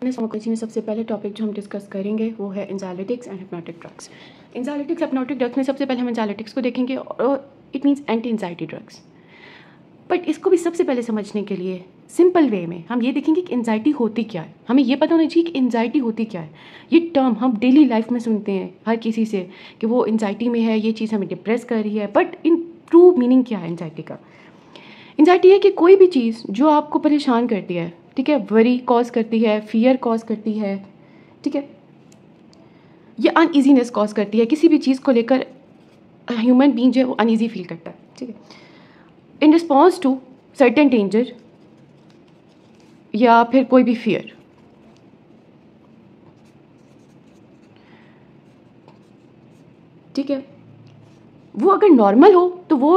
इन pharmacology में सबसे पहले टॉपिक जो हम डिस्कस करेंगे वो है anxiolytics and hypnotic drugs. Anxiolytics hypnotic drugs में सबसे पहले हम एंजाइलिटिक्स को देखेंगे और it means anti anxiety drugs. But इसको भी सबसे पहले समझने के लिए सिंपल वे में हम ये देखेंगे कि एंजाइटी होती क्या है। हमें ये पता होना चाहिए कि एंजाइटी होती क्या है। ये टर्म हम डेली लाइफ में सुनते हैं हर किसी से कि वो एंजाइटी में है, ये चीज़ हमें डिप्रेस कर रही है, बट इन ट्रू मीनिंग क्या है एंजाइटी का? एंजाइटी है कि कोई भी चीज़ जो आपको परेशान करती है, ठीक है, वरी कॉज करती है, फियर कॉज करती है, ठीक है, ये अनईजीनेस कॉज करती है। किसी भी चीज़ को लेकर ह्यूमन बीइंग जो है वो अनईजी फील करता है, ठीक है, in response to certain danger या फिर कोई भी फियर। ठीक है, वो अगर नॉर्मल हो तो वो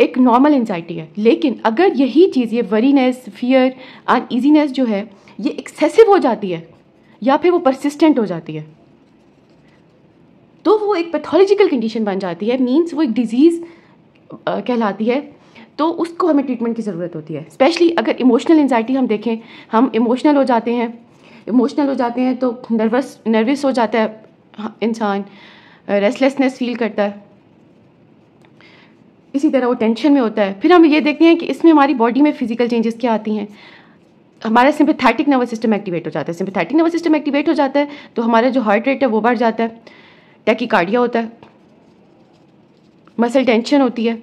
एक नॉर्मल एंजाइटी है, लेकिन अगर यही चीज़, ये वरीनेस, फियर, अनईजीनेस जो है ये एक्सेसिव हो जाती है या फिर वो परसिस्टेंट हो जाती है तो वो एक पैथोलॉजिकल कंडीशन बन जाती है, मीन्स वो एक डिजीज़ कहलाती है। तो उसको हमें ट्रीटमेंट की ज़रूरत होती है। स्पेशली अगर इमोशनल एंजाइटी हम देखें, हम इमोशनल हो जाते हैं तो नर्वस हो जाता है इंसान, रेस्टलेसनेस फील करता है, इसी तरह वो टेंशन में होता है। फिर हम ये देखते हैं कि इसमें हमारी बॉडी में फिजिकल चेंजेस क्या आती हैं। हमारा सिंपैथेटिक नर्वस सिस्टम एक्टिवेट हो जाता है। सिंपैथेटिक नर्वस सिस्टम एक्टिवेट हो जाता है तो हमारा जो हार्ट रेट है वो बढ़ जाता है, टैकीकार्डिया होता है, मसल टेंशन होती है,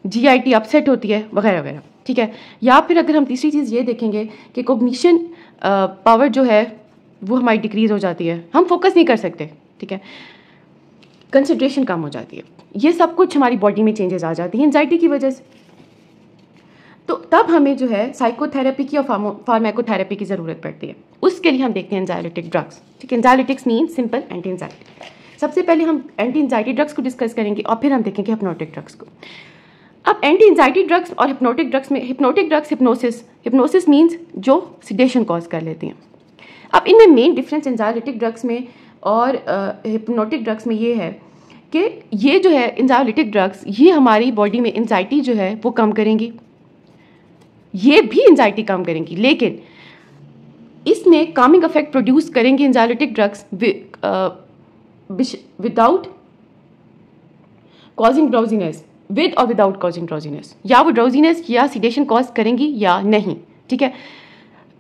जीआईटी अपसेट होती है, वगैरह वगैरह, ठीक है। या फिर अगर हम तीसरी चीज़ ये देखेंगे कि कॉग्निशन पावर जो है वो हमारी डिक्रीज हो जाती है, हम फोकस नहीं कर सकते, ठीक है, कंसंट्रेशन कम हो जाती है। ये सब कुछ हमारी बॉडी में चेंजेस आ जाती हैं एंजाइटी की वजह से। तो तब हमें जो है साइकोथेरेपी की और फार्माकोथेरेपी की ज़रूरत पड़ती है। उसके लिए हम देखते हैं एंजाइलिटिक ड्रग्स, ठीक है। एंजाइलिटिक्स मीन सिंपल एंटी एंजाइटी। सबसे पहले हम एंटी एंजाइटी ड्रग्स को डिस्कस करेंगे और फिर हम देखेंगे हिप्नोटिक ड्रग्स को। अब एंटी एंजाइटी ड्रग्स और हिप्नोटिक ड्रग्स में, हिप्नोटिक ड्रग्स हिप्नोसिस मीन्स जो सिडेशन कॉज कर लेती हैं। अब इनमें मेन डिफरेंस एंजाइलिटिक ड्रग्स में और हिप्नोटिक ड्रग्स में ये है कि ये जो है एंजाइलिटिक ड्रग्स ये हमारी बॉडी में एंजाइटी जो है वो कम करेंगी, ये भी एंजाइटी कम करेंगी, लेकिन इसमें कामिंग इफेक्ट प्रोड्यूस करेंगे anxiolytic drugs without causing drowsiness, with और विदाउट कॉजिंग ड्राउजीनेस, या वो ड्राउजीनेस या सिडेशन कॉज करेंगी या नहीं, ठीक है।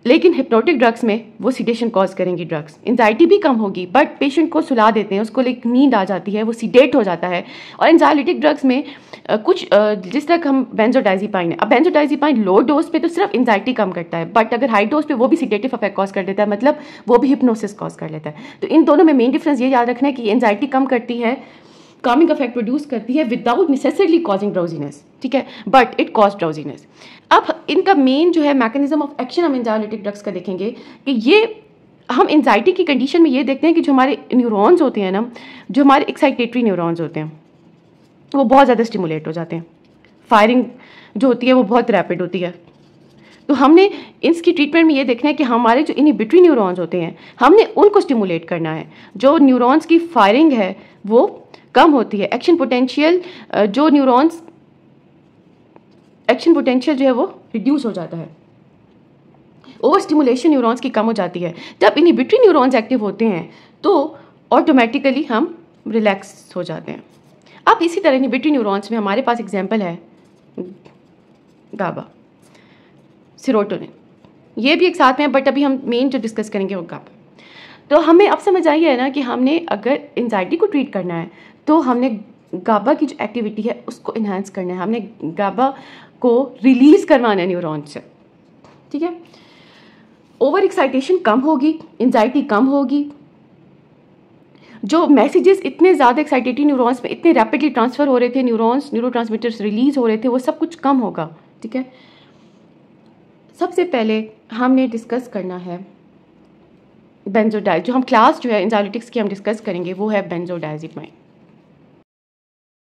लेकिन हिप्नोटिक ड्रग्स में वो सिडेशन कॉज करेंगी ड्रग्स, एंजाइटी भी कम होगी, बट पेशेंट को सुला देते हैं, उसको एक नींद आ जाती है, वो सीडेट हो जाता है। और एंजाइलिटिक ड्रग्स में कुछ जिस तरह हम बेंजोडाइजिपाइन है, अब बेंजोडाइजिपाइन लो डोज पे तो सिर्फ एंजाइटी कम करता है, बट अगर हाई डोज पे वो भी सीडेटिव इफेक्ट कॉज कर देता है, मतलब वो भी हिप्नोसिस कॉज कर लेता है। तो इन दोनों में मेन डिफरेंस ये याद रखना है कि एंजाइटी कम करती है, कामिंग इफेक्ट प्रोड्यूस करती है विदाउट नेसेसरली कॉजिंग ड्राउजीनेस, ठीक है, बट इट कॉज ड्राउजीनेस। अब इनका मेन जो है मैकेनिज्म ऑफ एक्शन हम एंजाइलिटिक ड्रग्स का देखेंगे कि ये हम एंजाइटी की कंडीशन में ये देखते हैं कि जो हमारे न्यूरॉन्स होते हैं ना, जो हमारे एक्साइटेटरी न्यूरॉन्स होते हैं वो बहुत ज़्यादा स्टिमुलेट हो जाते हैं, फायरिंग जो होती है वो बहुत रैपिड होती है। तो हमने इसकी ट्रीटमेंट में ये देखना है कि हमारे जो इनहिबिटरी न्यूरॉन्स होते हैं हमने उनको स्टिमुलेट करना है, जो न्यूरॉन्स की फायरिंग है वो कम होती है, एक्शन पोटेंशियल जो न्यूरॉन्स एक्शन पोटेंशियल जो है वो रिड्यूस हो जाता है, ओवर स्टिमुलेशन न्यूरॉन्स की कम हो जाती है। जब इनहिबिटरी न्यूरॉन्स एक्टिव होते हैं तो ऑटोमेटिकली हम रिलैक्स हो जाते हैं। अब इसी तरह इनहिबिटरी न्यूरॉन्स में हमारे पास एग्जांपल है गाबा, सेरोटोनिन, ये भी एक साथ में है, बट अभी हम मेन जो डिस्कस करेंगे वो गाबा। तो हमें अब समझ आई है ना कि हमने अगर एंजाइटी को ट्रीट करना है तो हमने गाबा की जो एक्टिविटी है उसको इन्हांस करना है, हमने गाबा को रिलीज करवाना है न्यूरॉन से, ठीक है। ओवर एक्साइटेशन कम होगी, एंजाइटी कम होगी, जो मैसेजेस इतने ज़्यादा एक्साइटेटरी न्यूरॉन्स में इतने रैपिडली ट्रांसफ़र हो रहे थे, न्यूरोट्रांसमीटर्स रिलीज हो रहे थे, वो सब कुछ कम होगा, ठीक है। सबसे पहले हमने डिस्कस करना है बेंजोडाइज, जो हम क्लास जो है एंजाइलिटिक्स की हम डिस्कस करेंगे वो है बेंजोडाइजिपाइन।